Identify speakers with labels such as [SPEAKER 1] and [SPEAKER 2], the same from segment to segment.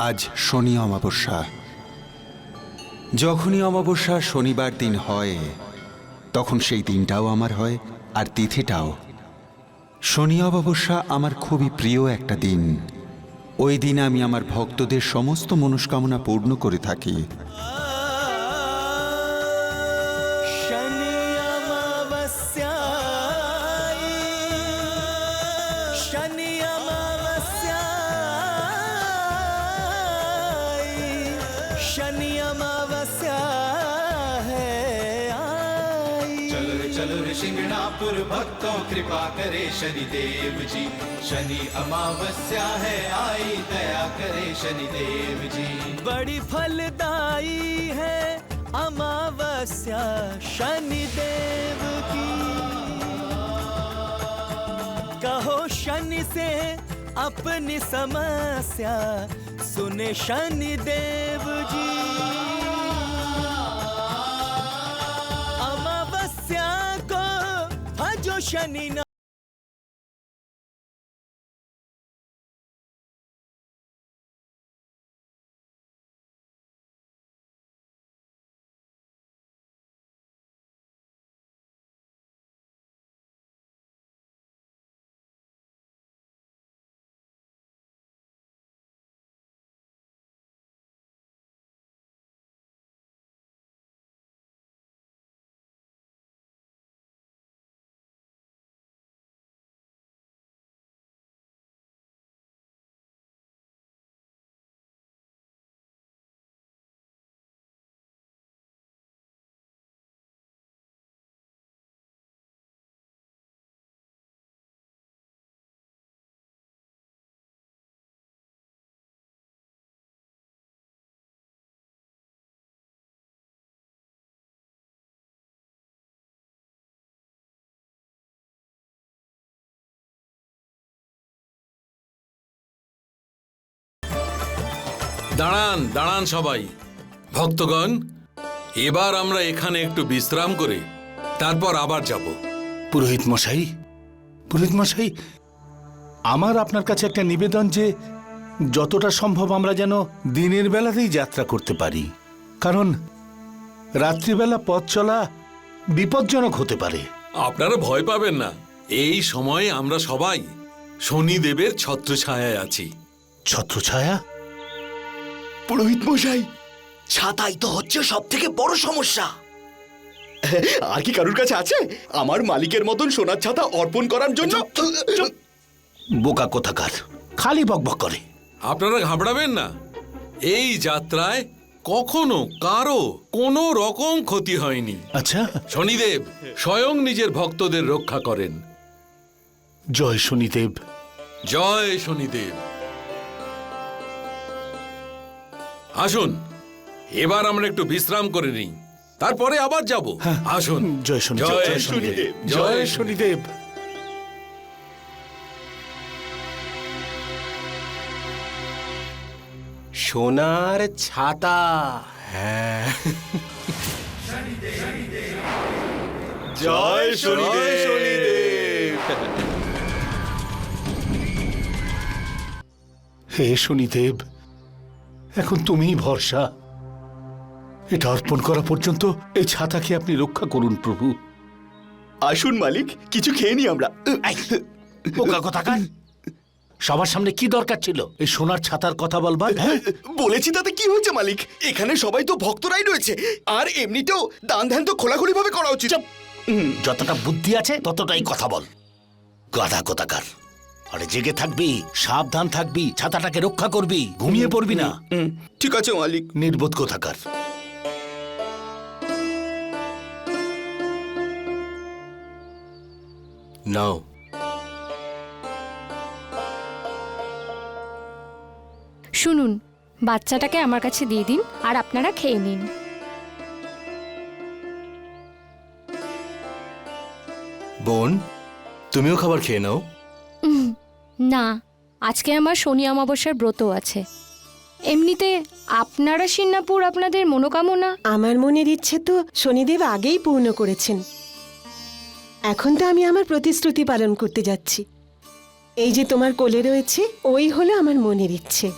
[SPEAKER 1] আজ শনি অমাবস্যা। যখনই অমাবস্যা শনিবার দিন হয় তখন সেই দিনটাও আমার হয় আর তিথিটাও। শনি অমাবস্যা আমার খুবই প্রিয় একটা দিন। ওই দিন আমি আমার ভক্তদের সমস্ত মনস্কামনা পূর্ণ করে থাকি।
[SPEAKER 2] चलो रे शिंगणापुर भक्तों कृपा करे शनिदेव जी। शनि अमावस्या है आई दया करे शनिदेव जी।
[SPEAKER 3] बड़ी फलदायी है अमावस्या शनिदेव की। कहो शनि से अपनी समस्या सुने शनिदेव जी। अमावस्या को भजो शनि ना।
[SPEAKER 4] দাঁড়ান দাঁড়ান সবাই ভক্তগণ, এবার আমরা এখানে একটু বিশ্রাম করে তারপর আবার যাব।
[SPEAKER 5] পুরোহিত মশাই, আমার আপনার কাছে একটা নিবেদন যে যতটা সম্ভব আমরা যেন দিনের বেলাতেই যাত্রা করতে পারি, কারণ রাত্রিবেলা পথ চলা বিপজ্জনক হতে পারে।
[SPEAKER 4] আপনারা ভয় পাবেন না, এই সময়ে আমরা সবাই শনিদেবের ছত্রছায়ায় আছি।
[SPEAKER 5] ছত্রছায়া?
[SPEAKER 6] পুরোহিত মশাই, ছাতাই তো হচ্ছে সব থেকে বড় সমস্যা। আর কি কারুর কাছে আছে আমার মালিকের মতন সোনার ছাতা অর্পণ করার জন্য?
[SPEAKER 5] বোকা কোথাকার, খালি বকবক করে।
[SPEAKER 4] আপনারা ঘাবড়াবেন না, এই যাত্রায় কখনো কারো কোনো রকম ক্ষতি হয়নি।
[SPEAKER 5] আচ্ছা,
[SPEAKER 4] শনিদেব স্বয়ং নিজের ভক্তদের রক্ষা করেন।
[SPEAKER 5] জয় শনিদেব।
[SPEAKER 4] জয় শনিদেব। আসুন এবার আমরা একটু বিশ্রাম করে নিই, তারপরে আবার যাব। আসুন।
[SPEAKER 5] জয় শনিদেব।
[SPEAKER 4] জয় শনিদেব।
[SPEAKER 5] জয় শনিদেব।
[SPEAKER 6] সোনার ছাতা, হ্যাঁ। জয় শনিদেব।
[SPEAKER 5] হে শনিদেব, এখন তুমিই ভরসা। এটা অর্পণ করা পর্যন্ত এই ছাতাকে আপনি রক্ষা করুন প্রভু।
[SPEAKER 6] আসুন মালিক, কিছু খেয়ে নি আমরা।
[SPEAKER 5] বোকা কোথাকার, সবার সামনে কি দরকার ছিল এই সোনার ছাতার কথা বলবার?
[SPEAKER 6] বলেছি তাতে কি হয়েছে মালিক? এখানে সবাই তো ভক্তরাই রয়েছে, আর এমনিতেও দান ধ্যান তো খোলাখুলি ভাবে করা উচিত।
[SPEAKER 5] যতটা বুদ্ধি আছে ততটাই কথা বল, গাধা কোথাকার। আরে জেগে থাকবি, সাবধান থাকবি, ছাতাটাকে রক্ষা করবি, ঘুমিয়ে পড়বি না।
[SPEAKER 6] ঠিক আছে মালিক।
[SPEAKER 5] নির্বোধ কোথাকার।
[SPEAKER 6] নাও।
[SPEAKER 7] শুনুন, বাচ্চাটাকে আমার কাছে দিয়ে দিন আর আপনারা খেয়ে নিন।
[SPEAKER 6] বোন, তুমিও খাবার খেয়ে নাও।
[SPEAKER 7] না, আজকে আমার শনি অমাবস্যার ব্রত আছে। এমনিতে আপনারা সিন্নাপুর আপনাদের মনোকামনা।
[SPEAKER 8] আমার মনের ইচ্ছে তো শনিদেব আগেই পূর্ণ করেছেন। এখন তো আমি আমার প্রতিশ্রুতি পালন করতে যাচ্ছি। এই যে তোমার কোলে রয়েছে, ওই হলো আমার মনের ইচ্ছে।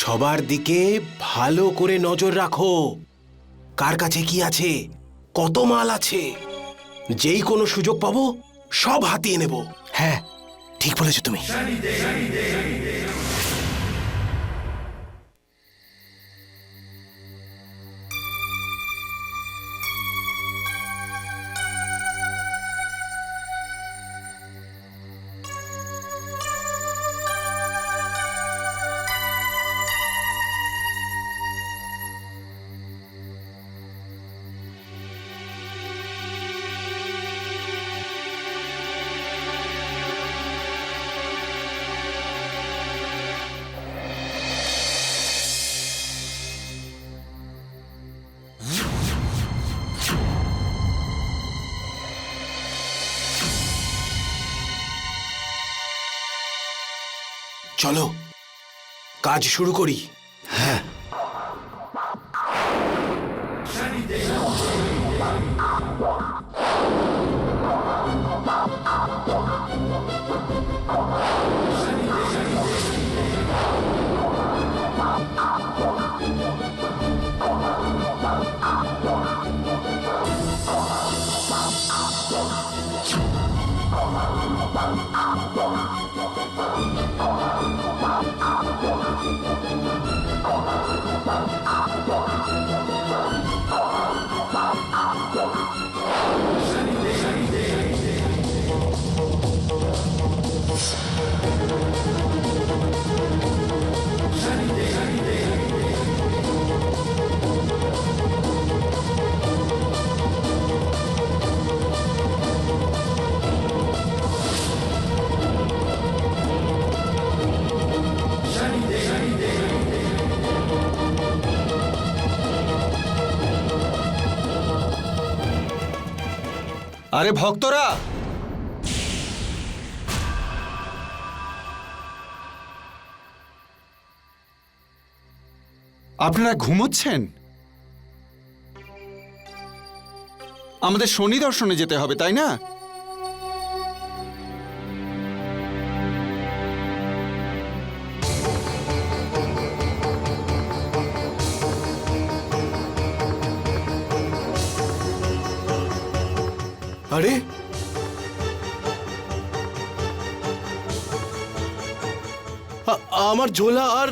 [SPEAKER 9] সবার দিকে ভালো করে নজর রাখো। কার কাছে কি আছে, কত মাল আছে, যেই কোনো সুযোগ পাবো সব হাতিয়ে নেব। হ্যাঁ, ঠিক বলেছো তুমি। চলো কাজ শুরু করি। হ্যাঁ,
[SPEAKER 1] আরে ভক্তরা, আপনারা ঘুমোচ্ছেন? আমাদের শনি দর্শনে যেতে হবে, তাই না?
[SPEAKER 9] আরে আমার ঝোলা আর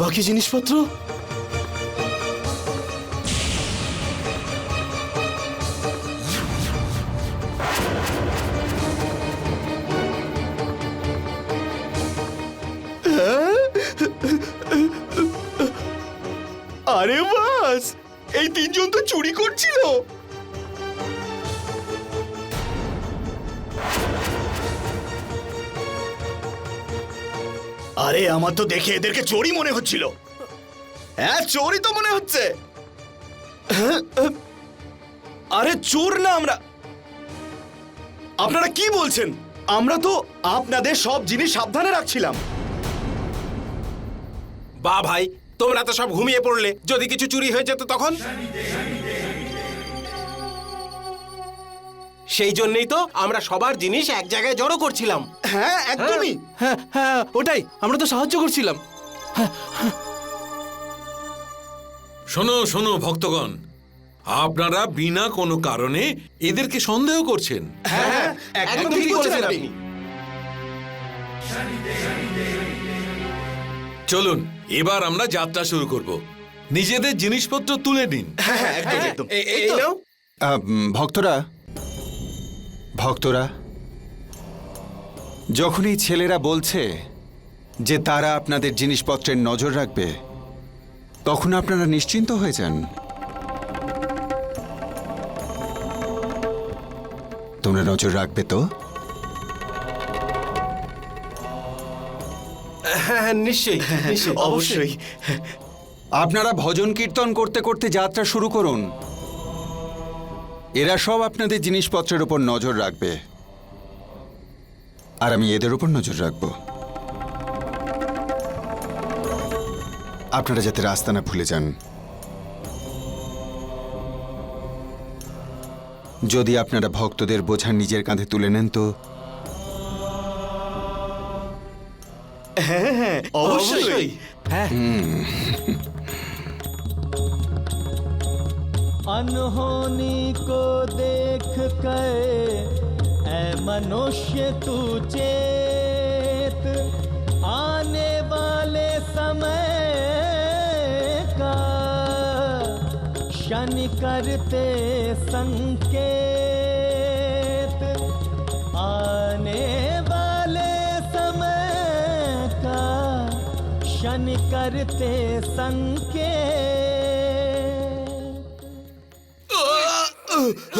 [SPEAKER 9] বাকি জিনিসপত্র।
[SPEAKER 6] আরে বাস, এই তিনজন তো চুরি করছিল। আরে আমার তো দেখে এদেরকে চোরই মনে হচ্ছিল। হ্যাঁ, চোরই তো মনে হচ্ছে। আরে চোর না আমরা। আপনারা কি বলছেন? আমরা তো আপনাদের সব জিনিস সাবধানে রাখছিলাম।
[SPEAKER 9] বা ভাই, তোমরা তো সব ঘুমিয়ে পড়লে, যদি কিছু চুরি হয়ে যেত তখন? সেই জন্যই তো আমরা সবার জিনিস এক জায়গায় জড়ো করছিলাম।
[SPEAKER 6] হ্যাঁ, একদমই।
[SPEAKER 9] হ্যাঁ হ্যাঁ, ওটাই, আমরা তো সাহায্য করছিলাম।
[SPEAKER 4] শোনো শোনো ভক্তগণ, আপনারা বিনা কোনো কারণে এদেরকে সন্দেহ করছেন।
[SPEAKER 6] হ্যাঁ, একদম ঠিক বলেছেন আপনি।
[SPEAKER 4] চলুন এবার আমরা যাত্রা শুরু করব। নিজেদের জিনিসপত্র তুলে নিন।
[SPEAKER 6] হ্যাঁ, একদম একদম।
[SPEAKER 9] এই নাও।
[SPEAKER 1] ভক্তরা, ভক্তরা, যখন এই ছেলেরা বলছে যে তারা আপনাদের জিনিসপত্রের নজর রাখবে, তখন আপনারা নিশ্চিন্ত হয়ে যান। তোমরা নজর রাখবে তো?
[SPEAKER 9] হ্যাঁ, নিশ্চয়ই নিশ্চয়ই,
[SPEAKER 6] অবশ্যই।
[SPEAKER 1] আপনারা ভজন কীর্তন করতে করতে যাত্রা শুরু করুন। এরা সব আপনাদের জিনিসপত্রের উপর নজর রাখবে, আর আমি এদের উপর নজর রাখব। আপনারা যাতে রাস্তা না ভুলে যান। যদি আপনারা ভক্তদের বোঝা নিজের কাঁধে তুলে নেন তো
[SPEAKER 6] অবশ্যই।
[SPEAKER 9] হ্যাঁ
[SPEAKER 3] अनहोनी को देख कर ऐ मनुष्य तू चेत आने वाले समय का शनि करते संकेत आने वाले समय का शनि करते संकेत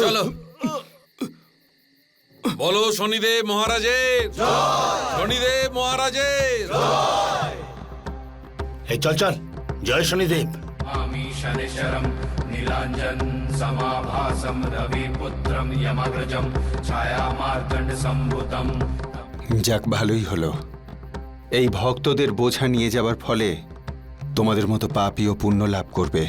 [SPEAKER 4] চলো বলো শনিদেব মহারাজের শনিদেব মহারাজের
[SPEAKER 5] এই চল চল, জয় শনিদেব।
[SPEAKER 2] मामी शनिशरं नीलाञ्जन समाभासं रविपुत्रं यमग्रजं छायामार्तण्ड सम्भुतं
[SPEAKER 1] যাক, ভালোই হলো। এই ভক্তদের বোঝা নিয়ে যাবার ফলে তোমাদের মতো পাপীও পুণ্য লাভ করবে।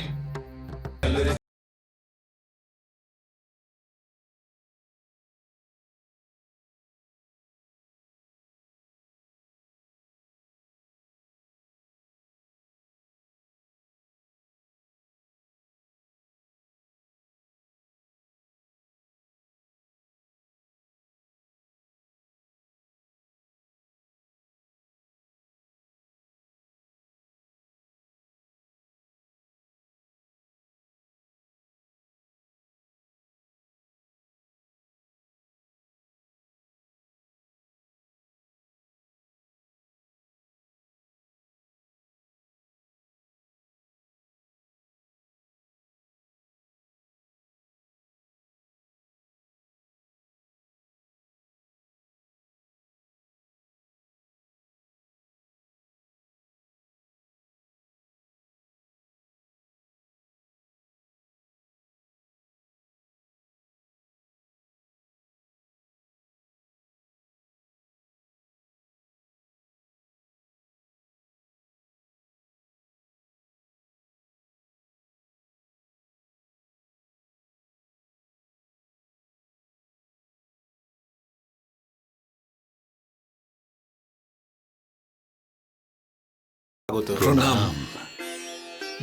[SPEAKER 4] প্রণাম।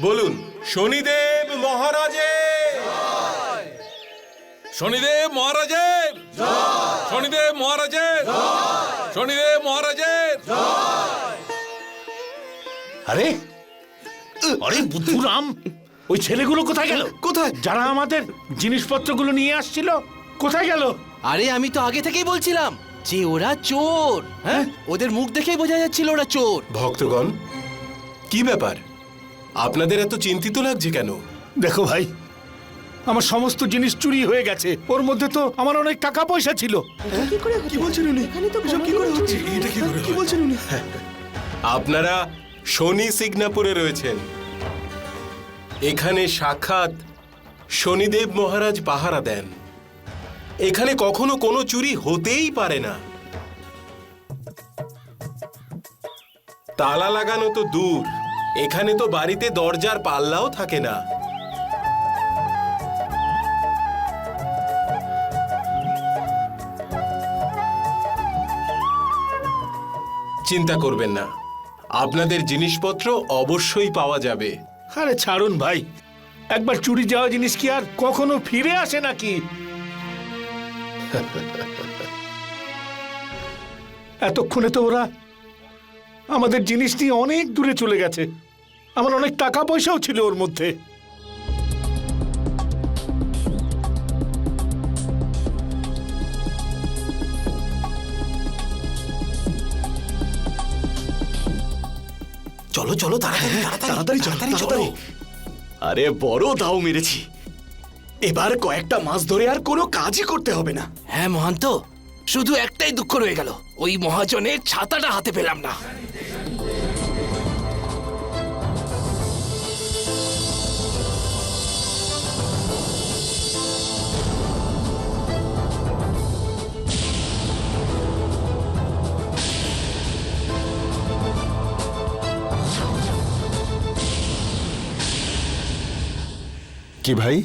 [SPEAKER 9] বলুন শনিদেব মহারাজের
[SPEAKER 4] শনিদেব মহারাজের শনিদেব মহারাজের শনিদেব মহারাজের
[SPEAKER 5] আরে আরে বুদ্ধুরাম, ওই ছেলেগুলো কোথায় গেল?
[SPEAKER 6] কোথায়?
[SPEAKER 5] যারা আমাদের জিনিসপত্রগুলো নিয়ে আসছিল কোথায় গেল?
[SPEAKER 9] আরে আমি তো আগে থেকেই বলছিলাম যে ওরা চোর। হ্যাঁ, ওদের মুখ দেখেই বোঝা যাচ্ছিল ওরা চোর।
[SPEAKER 10] ভক্তগণ, কি ব্যাপার? আপনাদের এত চিন্তিত লাগছে কেন?
[SPEAKER 5] দেখো ভাই, আমার সমস্ত জিনিস চুরি হয়ে গেছে। ওর মধ্যে তো আমার অনেক টাকা পয়সা ছিল।
[SPEAKER 8] কি করে হতে
[SPEAKER 6] কি বলছেন উনি?
[SPEAKER 8] এখানে তো
[SPEAKER 6] এসব কি করে
[SPEAKER 8] কোনোদিনও
[SPEAKER 6] হচ্ছে?
[SPEAKER 8] চুরি
[SPEAKER 6] এটা কি করে
[SPEAKER 8] হয়নি।
[SPEAKER 6] কি বলছেন উনি?
[SPEAKER 10] আপনারা শনি সিগনাপুরে রয়েছেন। এখানে সাক্ষাৎ শনিদেব মহারাজ পাহারা দেন। এখানে কখনো কোনো চুরি হতেই পারে না। তালা লাগানো তো দূর, এখানে তো বাড়িতে দরজার পাল্লাও থাকে না। চিন্তা করবেন না, আপনাদের জিনিসপত্র অবশ্যই পাওয়া যাবে।
[SPEAKER 5] আরে ছাড়ুন ভাই, একবার চুরি যাওয়া জিনিস কি আর কখনো ফিরে আসে নাকি? এতক্ষণে তো ওরা আমাদের জিনিস নিয়ে অনেক দূরে চলে গেছে। আমার অনেক টাকা পয়সাও ছিল ওর মধ্যে।
[SPEAKER 9] চলো চলো তাড়াতাড়ি
[SPEAKER 6] তাড়াতাড়ি চলো, তাড়াতাড়ি। আরে বড় দাও মেরেছি। এবার কয়েকটা মাস ধরে আর কোনো কাজই করতে হবে না।
[SPEAKER 9] হ্যাঁ মহান্ত, শুধু একটাই দুঃখ রয়ে গেল, ওই মহাজনের ছাতাটা হাতে পেলাম না।
[SPEAKER 1] কি ভাই,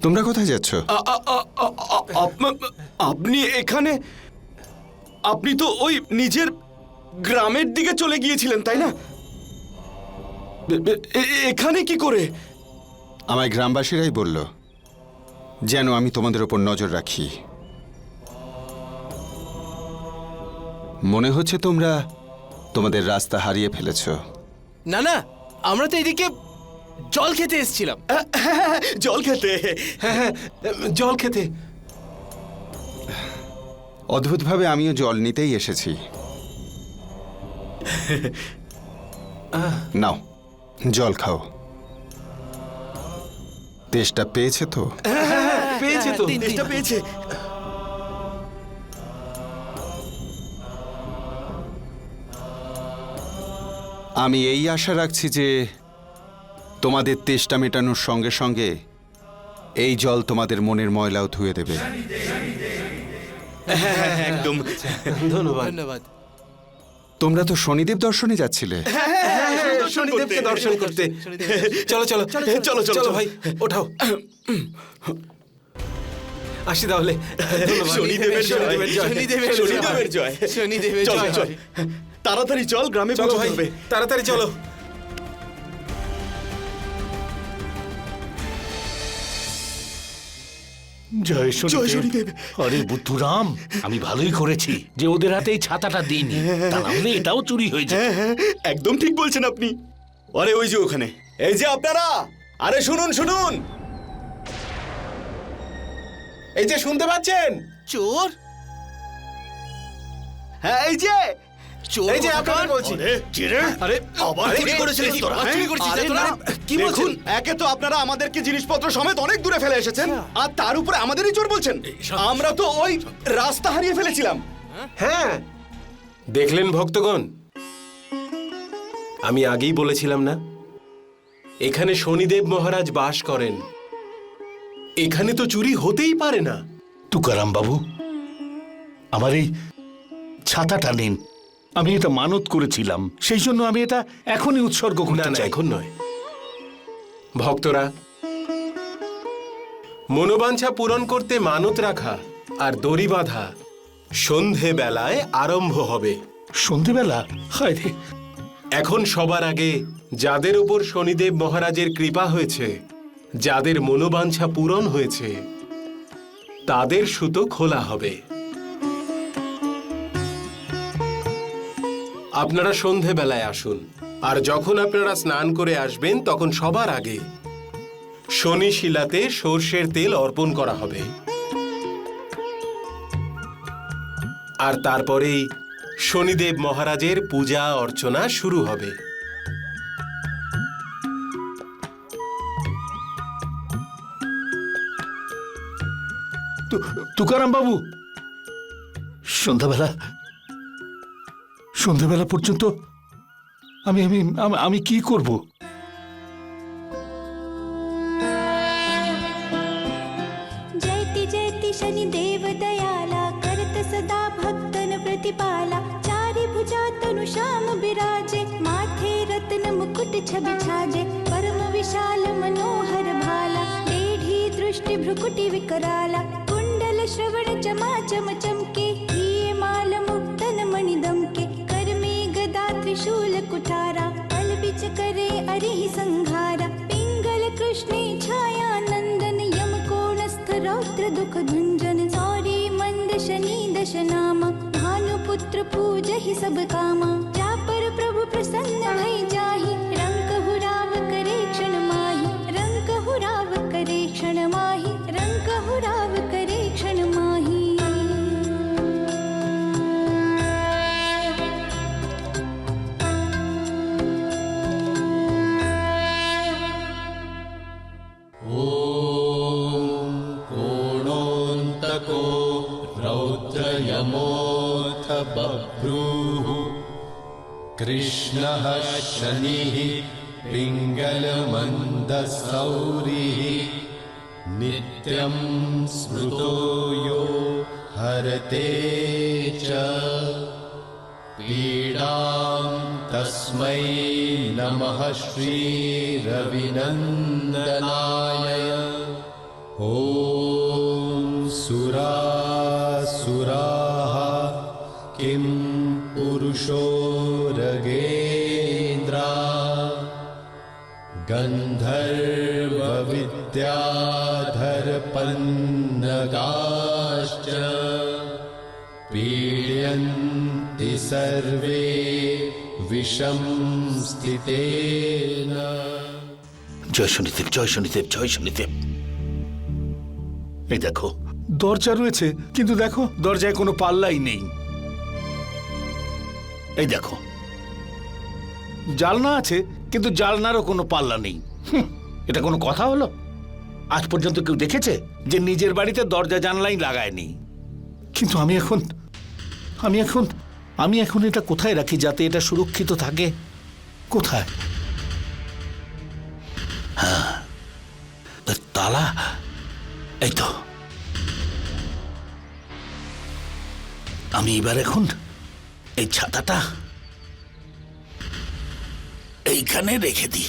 [SPEAKER 1] তোমরা কোথায় যাচ্ছ?
[SPEAKER 6] আপনি এখানে? আপনি তো ওই নিজের গ্রামের দিকে চলে গিয়েছিলেন, তাই না? এখানে কি করে?
[SPEAKER 1] আমায় গ্রামবাসীরাই বলল যেন আমি তোমাদের ওপর নজর রাখি। মনে হচ্ছে তোমরা তোমাদের রাস্তা হারিয়ে ফেলেছ।
[SPEAKER 3] না না, আমরা তো এদিকে জল খেতে এসেছিলাম।
[SPEAKER 6] জল খেতে?
[SPEAKER 10] হ্যাঁ, জল খেতে।
[SPEAKER 1] অদ্ভুতভাবে আমিও জল নিতেই এসেছি। নাও জল খাও। তেষ্টা পেয়েছে তো?
[SPEAKER 10] পেয়েছে তো।
[SPEAKER 6] তেষ্টা পেয়েছে।
[SPEAKER 1] আমি এই আশা রাখছি যে তোমাদের তেষ্টা মেটানোর সঙ্গে সঙ্গে এই জল তোমাদের মনের ময়লাও ধুয়ে দেবে।
[SPEAKER 6] একদম।
[SPEAKER 10] ধন্যবাদ।
[SPEAKER 3] ধন্যবাদ।
[SPEAKER 1] তোমরা তো শনিদেব দর্শনে যাচ্ছিলে।
[SPEAKER 10] শনিদেবকে দর্শন করতে। চলো চলো চলো চলো ভাই, ওঠাও। আসি তাহলে। ধন্যবাদ।
[SPEAKER 6] শনিদেবের জয়।
[SPEAKER 3] শনিদেবের জয়। শনিদেবের
[SPEAKER 6] চল
[SPEAKER 3] জয়।
[SPEAKER 6] চল, তাড়াতাড়ি চল, গ্রামে
[SPEAKER 10] চলো
[SPEAKER 6] পৌঁছতে
[SPEAKER 10] ভাই,
[SPEAKER 6] হবে।
[SPEAKER 10] তাড়াতাড়ি চলো।
[SPEAKER 5] জয়
[SPEAKER 6] জয়
[SPEAKER 5] শনিদেব।
[SPEAKER 6] শনিদেব।
[SPEAKER 5] আরে বুদ্ধুরাম, আমি ভালোই করেছি যে ওদের হাতে এই ছাতাটা দিইনি, তা নাহলে এটাও চুরি হয়ে যায়।
[SPEAKER 6] হ্যাঁ, একদম ঠিক বলছেন আপনি। আরে ওই যে ওখানে, এই যে আপনারা, আরে শুনুন শুনুন।
[SPEAKER 10] এই যে শুনতে পাচ্ছেন?
[SPEAKER 3] চোর?
[SPEAKER 6] হ্যাঁ এই যে,
[SPEAKER 3] চোর
[SPEAKER 10] এই যে
[SPEAKER 3] কোথাকার?
[SPEAKER 10] আপনাকে বলছি।
[SPEAKER 6] আরে আবার চুরি করেছিস তোরা?
[SPEAKER 3] আবার চুরি করেছিস
[SPEAKER 6] আরে
[SPEAKER 3] তোরা?
[SPEAKER 6] না,
[SPEAKER 3] কি
[SPEAKER 6] দেখুন,
[SPEAKER 3] বলছেন?
[SPEAKER 6] একে তো আপনারা আমাদেরকে জিনিসপত্র সমেত অনেক দূরে ফেলে এসেছেন, আর তার উপরে আমাদেরই চোর বলছেন। আমরা তো ওই রাস্তা হারিয়ে ফেলেছিলাম।
[SPEAKER 10] হ্যাঁ, দেখলেন ভক্তগণ, আমি আগেই বলেছিলাম না, এখানে শনিদেব মহারাজ বাস করেন। এখানে তো চুরি হতেই পারে না।
[SPEAKER 5] তুকারাম বাবু, আমার এই ছাতাটা নিন। আমি এটা মানত করেছিলাম, সেই জন্য আমি এটা এখনই উৎসর্গ
[SPEAKER 10] না
[SPEAKER 5] করতে
[SPEAKER 10] না,
[SPEAKER 5] চাই।
[SPEAKER 10] এখন নয়। ভক্তরা, মনোবাঞ্ছা পূরণ করতে মানত রাখা আর দড়ি বাঁধা সন্ধে বেলায় আরম্ভ হবে।
[SPEAKER 5] সন্ধেবেলা? হায় রে।
[SPEAKER 10] এখন সবার আগে যাদের উপর শনিদেব মহারাজের কৃপা হয়েছে, যাদের মনোবাঞ্ছা পূরণ হয়েছে, তাদের সুতো খোলা হবে। আপনারা সন্ধেবেলায় আসুন, আর যখন আপনারা স্নান করে আসবেন তখন সবার আগে শনি শিলাতে সর্ষের তেল অর্পণ করা হবে। আর তারপরেই শনিদেব মহারাজের পূজা অর্চনা শুরু হবে।
[SPEAKER 5] তুকারাম বাবু, সন্ধ্যাবেলা সন্ধ্যাবেলা পর্যন্ত আমি আমি আমি- আমি কি করব?
[SPEAKER 11] जयति जयति शनिदेव दयाला करत सदा भक्तन प्रतिपाला चारि भुजा तनु श्याम बिराजे माथे रत्न मुकुट छवि छाजे परम विशाल मनोहर भाला टेढ़ी दृष्टि भ्रुकुटि विकराला कुंडल श्रवण चमा चम चमके हिये माल मुक्तन मणि दमके कर में गदा त्रिशूल कुठारा पल बिच करे अरिहि संघारा पिंगल कृष्णे छाया नंदन यम कोणस्थ रौद्र दुख भंजन सौरी मंद शनि दश नामा भानुपुत्र पूजहि सब कामा जा पर प्रभु प्रसन्न भई जाहि रंक हुराव करे क्षण माहि रंक हुराव करे क्षण माहि रंक हुराव करे क्षण माहि
[SPEAKER 2] कोणोऽन्तको रौद्रयमोऽथ बभ्रूः कृष्णः शनिः पिङ्गलमन्दसौरिः नित्यं स्मृतो यो हरते च पीडां तस्मै नमः श्रीरविनन्दनाय ॐ सुरासुराः किं पुरुषो रगेन्द्रा गन्धर्वविद्याधरपन्नगाश्च पीड्यन्ति सर्वे विषं स्थितेन।
[SPEAKER 5] জয় শনিদেব, জয় শনিদেব, জয় শনিদেব। এই দেখো দরজা রয়েছে, কিন্তু দেখো দরজায় কোনো পাল্লাই নেই। এই দেখো জালনা আছে, কিন্তু জালনারও কোনো পাল্লা নেই। এটা কোনো কথা হলো? আজ পর্যন্ত কেউ দেখেছে যে নিজের বাড়িতে দরজা জানলাই লাগায়নি? কিন্তু আমি এখন এটা কোথায় রাখি যাতে এটা সুরক্ষিত থাকে? কোথায়? হ্যাঁ, তালা এই তো। আমি এবার এখন এই ছাতাটা এইখানে রেখে দিই।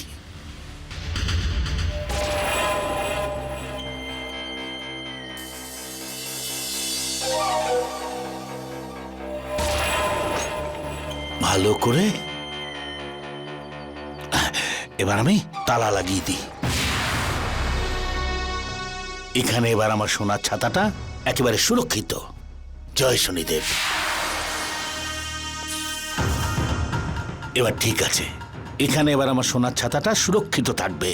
[SPEAKER 5] ভালো করে এবার আমি তালা লাগিয়ে দিই। এখানে এবার আমার সোনার ছাতাটা একেবারে সুরক্ষিত। জয় শনিদেব। এবার ঠিক আছে, এখানে এবার আমার সোনার ছাতাটা সুরক্ষিত থাকবে।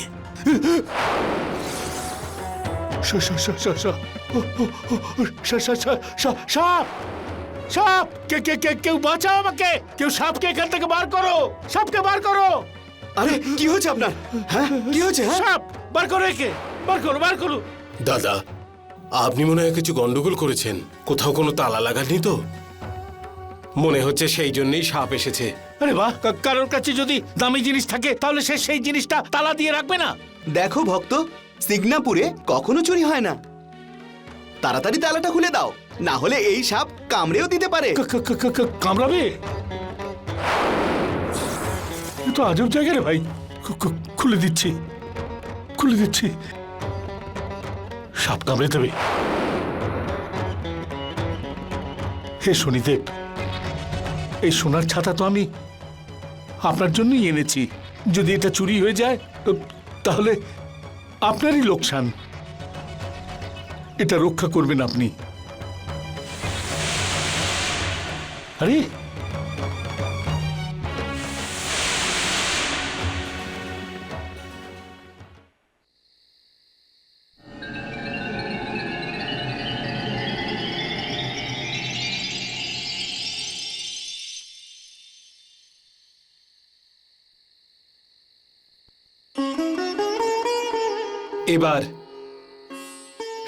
[SPEAKER 5] সাপ, সাপ, কেউ বাঁচাও আমাকে! কেউ সাপকে এখান থেকে বার করো! সাপকে বার করো!
[SPEAKER 6] আরে কি হয়েছে আপনার? হ্যাঁ কি হয়েছে?
[SPEAKER 5] সাপ বার করো, একে বার করো, বার করো!
[SPEAKER 10] দাদা, আপনি মনে হয় কিছু গন্ডগোল করেছেন। কোথাও কোনো তালা লাগাননি তো? মনে হচ্ছে সেই জন্যই সাপ এসেছে।
[SPEAKER 5] আরে বাহ, কারোর কাছে যদি দামি জিনিস থাকে তাহলে সে সেই জিনিসটা তালা দিয়ে রাখবে না?
[SPEAKER 6] দেখো ভক্ত, সিগনাপুরে কখনো চুরি হয় না। তাড়াতাড়ি তালাটা খুলে দাও, না হলে এই সাপ কামড়েও দিতে পারে।
[SPEAKER 5] কামড়াবে? এ তো আজব জায়গা রে ভাই। খুলে দিচ্ছি, খুলে দিচ্ছি। সাপ কামড়ে দেবে। হে শনিদেব, এই সোনার ছাতা তো আমি আপনার জন্যই এনেছি। যদি এটা চুরি হয়ে যায় তাহলে আপনারই লোকসান। এটা রক্ষা করবেন আপনি। আরে
[SPEAKER 10] এবার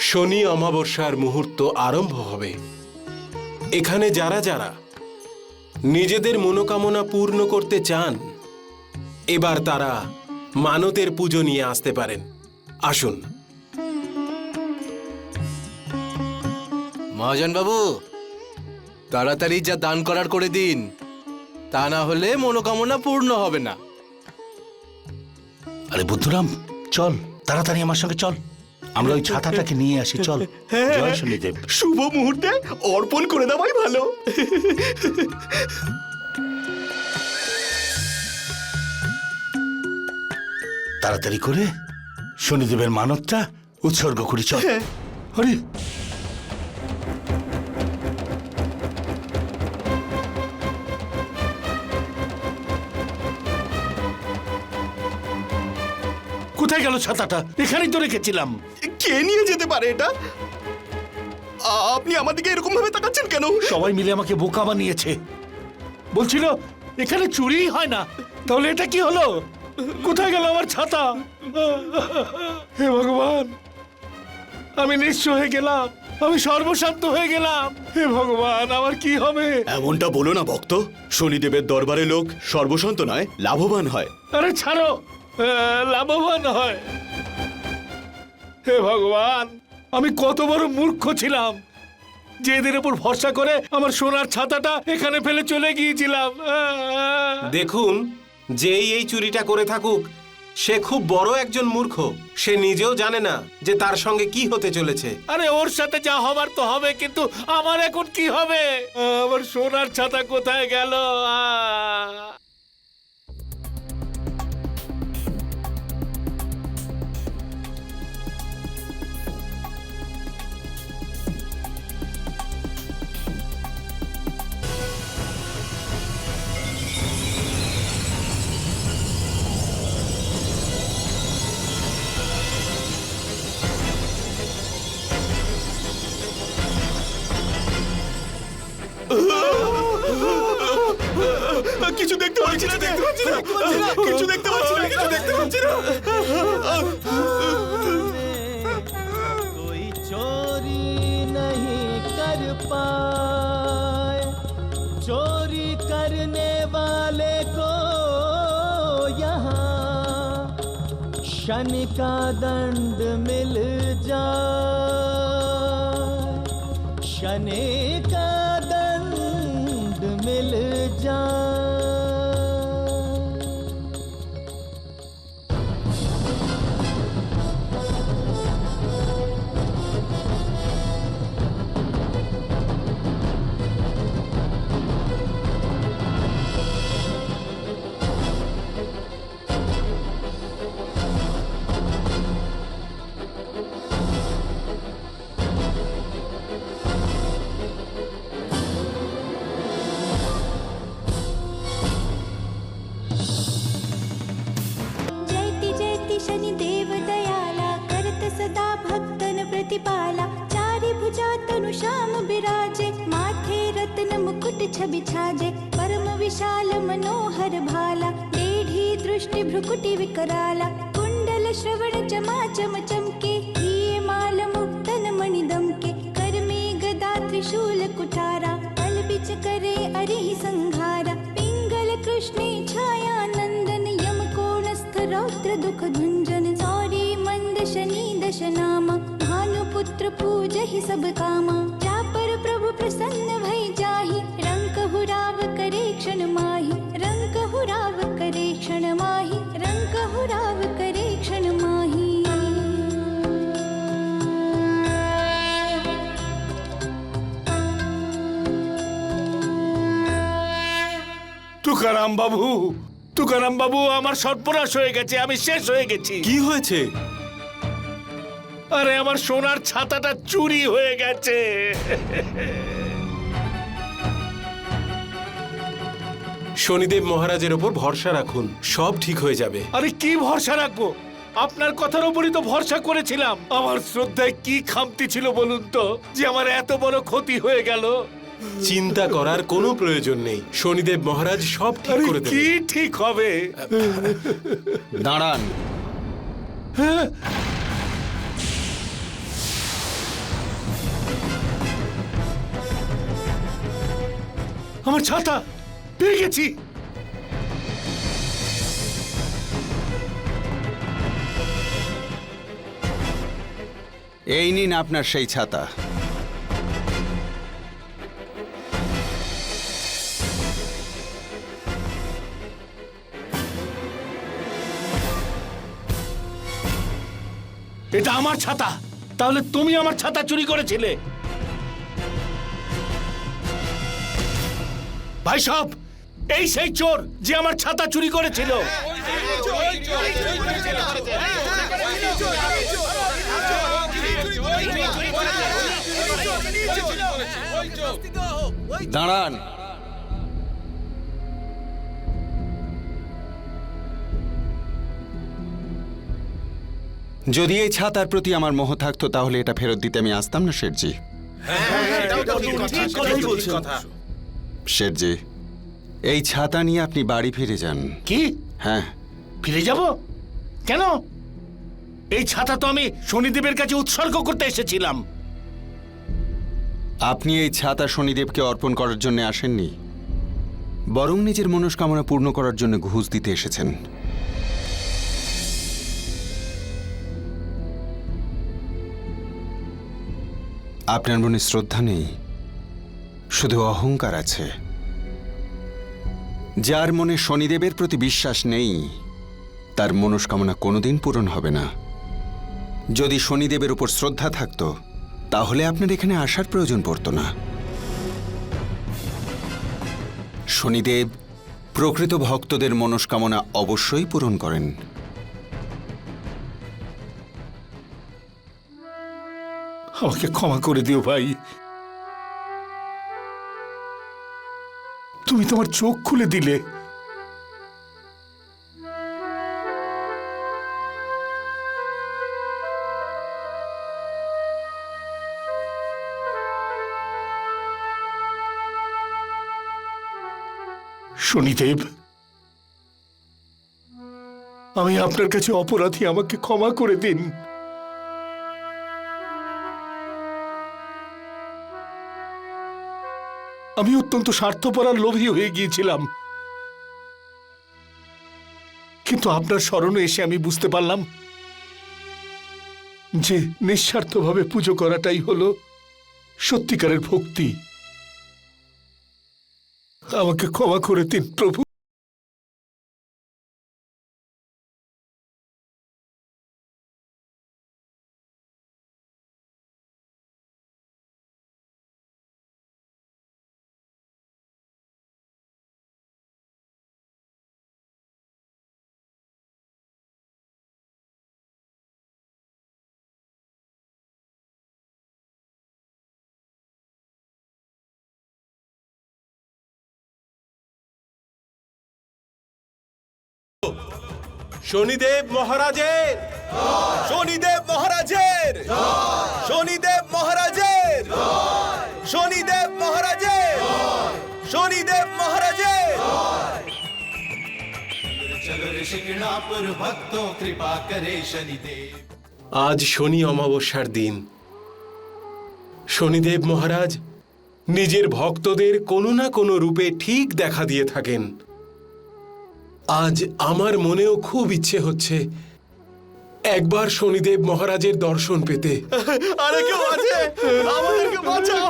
[SPEAKER 10] শনি অমাবস্যার মুহূর্ত আরম্ভ হবে। এখানে যারা যারা নিজেদের মনোকামনা পূর্ণ করতে চান, এবার তারা মানতের পুজো নিয়ে আসতে পারেন। আসুন।
[SPEAKER 3] মহাজন বাবু, তাড়াতাড়ি যা দান করার করে দিন, তা না হলে মনোকামনা পূর্ণ হবে না।
[SPEAKER 5] আরে বুদ্ধুরাম, চল তাড়াতাড়ি আমার সঙ্গে চল, আমরা ওই ছাতাটাকে নিয়ে আসি। চল। জয় শনিদেব।
[SPEAKER 6] শুভ মুহূর্তে অর্পণ করে দেওয়াই ভালো।
[SPEAKER 5] তাড়াতাড়ি করে শনিদেবের মানতটা উৎসর্গ করি। চল। আরে কোথায় গেল ছাতাটা? এখানেই তো রেখেছিলাম।
[SPEAKER 6] কে নিয়ে যেতে পারে এটা? আপনি আমার দিকে এরকম ভাবে তাকাচ্ছেন কেন?
[SPEAKER 5] সবাই মিলে আমাকে বোকা বানিয়েছে। বলছিল এখানে চুরি হয় না, তাহলে এটা কি হলো? কোথায় গেল আমার ছাতা? হে ভগবান, আমি নিঃস্ব হয়ে গেলাম, আমি সর্বশান্ত হয়ে গেলাম। হে ভগবান, আমার কি হবে?
[SPEAKER 6] এমনটা বলো না ভক্ত। শনিদেবের দরবারে লোক সর্বশান্ত নয়, লাভবান হয়।
[SPEAKER 5] আরে ছাড়ো, লাভবান হয়। হে ভগবান, আমি কত বড় মূর্খ ছিলাম যে এদের উপর ভরসা করে আমার সোনার ছাতাটা এখানে ফেলে চলে গিয়েছিলাম।
[SPEAKER 10] দেখুন, যেই এই চুরিটা করে থাকুক, সে খুব বড় একজন মূর্খ। সে নিজেও জানে না যে তার সঙ্গে কি হতে চলেছে।
[SPEAKER 5] আরে ওর সাথে যা হবার তো হবে, কিন্তু আমার এখন কি হবে? আমার সোনার ছাতা কোথায় গেল?
[SPEAKER 6] কিছু দেখতে পাচ্ছি না, কিছু দেখতে পাচ্ছি না, কিছু দেখতে পাচ্ছি না।
[SPEAKER 2] कोई चोरी नहीं कर पाए, चोरी करने वाले को यहाँ शनि का दंड मिल जाए, शनि का दंड मिल जाए।
[SPEAKER 11] जयति जयति शनिदेव दयाला करत सदा भक्तन प्रतिपाला चारि भुजा तनु श्याम बिराजे माथे रत्न मुकुट छवि छाजे परम विशाल मनोहर भाला टेढ़ी दृष्टि भ्रुकुटि विकराला कुंडल श्रवण चमा चम चमके हिये माल मुक्तन मणि दमके कर में गदा त्रिशूल कुठारा पल बिच करे अरिहि संघारा पिंगल कृष्णे छाया नंदन यम कोणस्थ रौद्र दुख भंजन सौरी मंद शनि दश नामा भानुपुत्र पूजहि सब कामा जा पर प्रभु प्रसन्न भई जाहि रंक हुराव करे क्षण माहि रंक हुराव करे क्षण माहि रंक हुराव करे क्षण माहि।
[SPEAKER 5] তুকারাম বাবু আমার সর্বনাশ হয়ে গেছে, আমি শেষ হয়ে গেছি।
[SPEAKER 10] কি হয়েছে?
[SPEAKER 5] আরে আমার সোনার ছাতাটা চুরি হয়ে গেছে।
[SPEAKER 10] শনিদেব মহারাজের ওপর ভরসা রাখুন, সব ঠিক হয়ে যাবে।
[SPEAKER 5] আরে কি ভরসা রাখবো? আপনার কথার উপরই তো ভরসা করেছিলাম। আমার শ্রদ্ধায় কি খামতি ছিল বলুন তো, যে আমার এত বড় ক্ষতি হয়ে গেল।
[SPEAKER 10] চিন্তা করার কোনো প্রয়োজন নেই, শনিদেব মহারাজ সব ঠিক
[SPEAKER 5] আরে
[SPEAKER 10] করে
[SPEAKER 5] কি
[SPEAKER 10] দেবেন।
[SPEAKER 5] ঠিক হবে?
[SPEAKER 1] দাঁড়ান।
[SPEAKER 5] আমার ছাতা পেয়ে গেছি।
[SPEAKER 1] এই নিন আপনার সেই ছাতা।
[SPEAKER 5] এটা আমার ছাতা, তাহলে তুমি আমার ছাতা চুরি করেছিলে? ভাই সাহেব, এই সেই চোর যে আমার ছাতা চুরি করেছিল।
[SPEAKER 1] দাঁড়ান। যদি এই ছাতার প্রতি আমার মোহ থাকতো তাহলে এটা ফেরত দিতে আমি আসতাম না শেঠজি। শেঠজি, এই ছাতা নিয়ে আপনি বাড়ি ফিরে যান।
[SPEAKER 5] কি?
[SPEAKER 1] হ্যাঁ।
[SPEAKER 5] ফিরে যাব? কেন? এই ছাতা তো আমি শনিদেবের কাছে উৎসর্গ করতে এসেছিলাম।
[SPEAKER 1] আপনি এই ছাতা শনিদেবকে অর্পণ করার জন্য আসেননি, বরং নিজের মনস্কামনা পূর্ণ করার জন্য ঘুষ দিতে এসেছেন। আপনার মনে শ্রদ্ধা নেই, শুধু অহংকার আছে। যার মনে শনিদেবের প্রতি বিশ্বাস নেই তার মনস্কামনা কোনোদিন পূরণ হবে না। যদি শনিদেবের উপর শ্রদ্ধা থাকতো তাহলে আপনার এখানে আসার প্রয়োজন পড়তো না। শনিদেব প্রকৃত ভক্তদের মনস্কামনা অবশ্যই পূরণ করেন।
[SPEAKER 5] আমাকে ক্ষমা করে দিও ভাই। তুমি তোমার চোখ খুলে দিলে। শনিদেব, আমি আপনার কাছে অপরাধী, আমাকে ক্ষমা করে দিন। আমি অত্যন্ত স্বার্থপর আর লোভী হয়ে গিয়েছিলাম, কিন্তু আপনার স্মরণে এসে আমি বুঝতে পারলাম যে নিঃস্বার্থভাবে পুজো করাটাই হলো সত্যিকারের ভক্তি। আমাকে ক্ষমা করে দিন প্রভু।
[SPEAKER 9] শনিদেব মহারাজের, শনিদেব মহারাজের, শনিদেব মহারাজের, শনিদেব মহারাজের, শনিদেব মহারাজের।
[SPEAKER 2] चलो रे शिंगणापुर भक्तों कृपा करे शनिदेव।
[SPEAKER 10] আজ শনি অমাবস্যার দিন। শনিদেব মহারাজ নিজের ভক্তদের কোনো না কোনো রূপে ঠিক দেখা দিয়ে থাকেন। আজ আমার মনেও খুব ইচ্ছে হচ্ছে একবার শনিদেব মহারাজের দর্শন পেতে।
[SPEAKER 6] আরে কেউ আছে, আমাদেরকে বাঁচাও।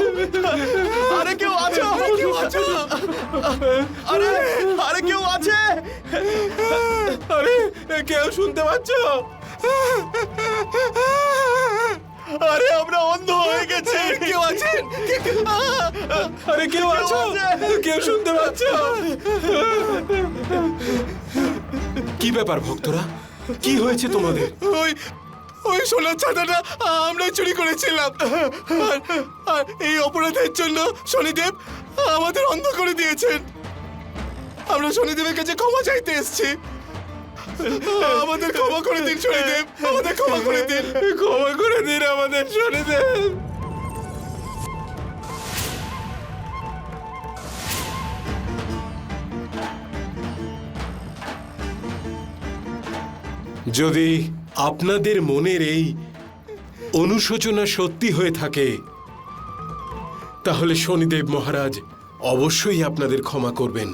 [SPEAKER 6] আরে কেউ আছে, আমাকে বাঁচাও। আরে আরে কেউ আছে, আরে কেউ শুনতে পাচ্ছ? আরে আমরা অন্ধ হয়ে গেছি, কেউ আছে? আরে কেউ আছো, কেউ শুনতে পাচ্ছ?
[SPEAKER 10] কি ব্যাপার ভক্তরা, কি হয়েছে তোমাদের?
[SPEAKER 6] ওই ওই সোনার ছাতাটা আমরাই চুরি করেছিলাম, আর এই অপরাধের জন্য শনিদেব আমাদের অন্ধ করে দিয়েছেন। আমরা শনিদেবের কাছে ক্ষমা চাইতে এসেছি। আমাদের ক্ষমা করে দিন শনিদেব, আমাদের ক্ষমা করে দিন, ক্ষমা করে দিন আমাদের শনিদেব।
[SPEAKER 10] যদি আপনাদের মনের এই অনুশোচনা সত্যি হয়ে থাকে, তাহলে শনিদেব মহারাজ অবশ্যই আপনাদের ক্ষমা করবেন।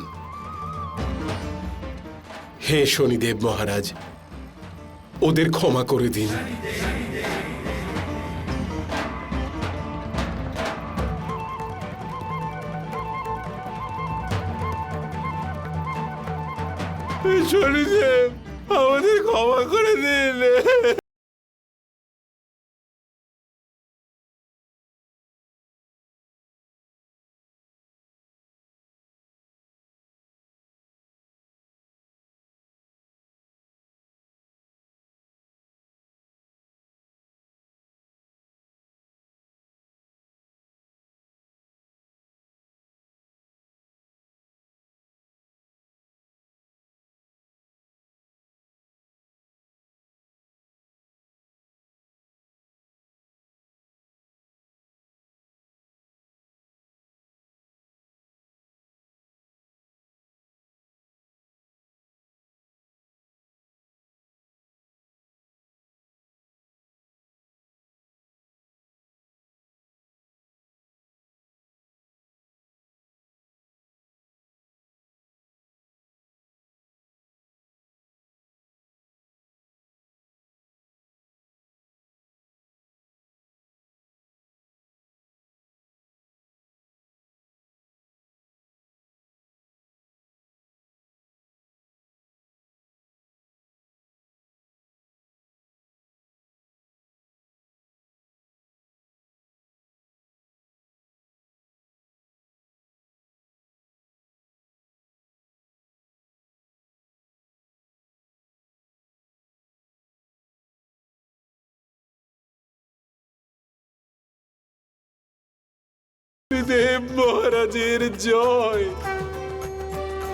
[SPEAKER 10] হে শনিদেব মহারাজ, ওদের ক্ষমা করে দিন।
[SPEAKER 6] শনিদেব আমাদের ক্ষমা করে দিন। দেব মহারাজের জয়।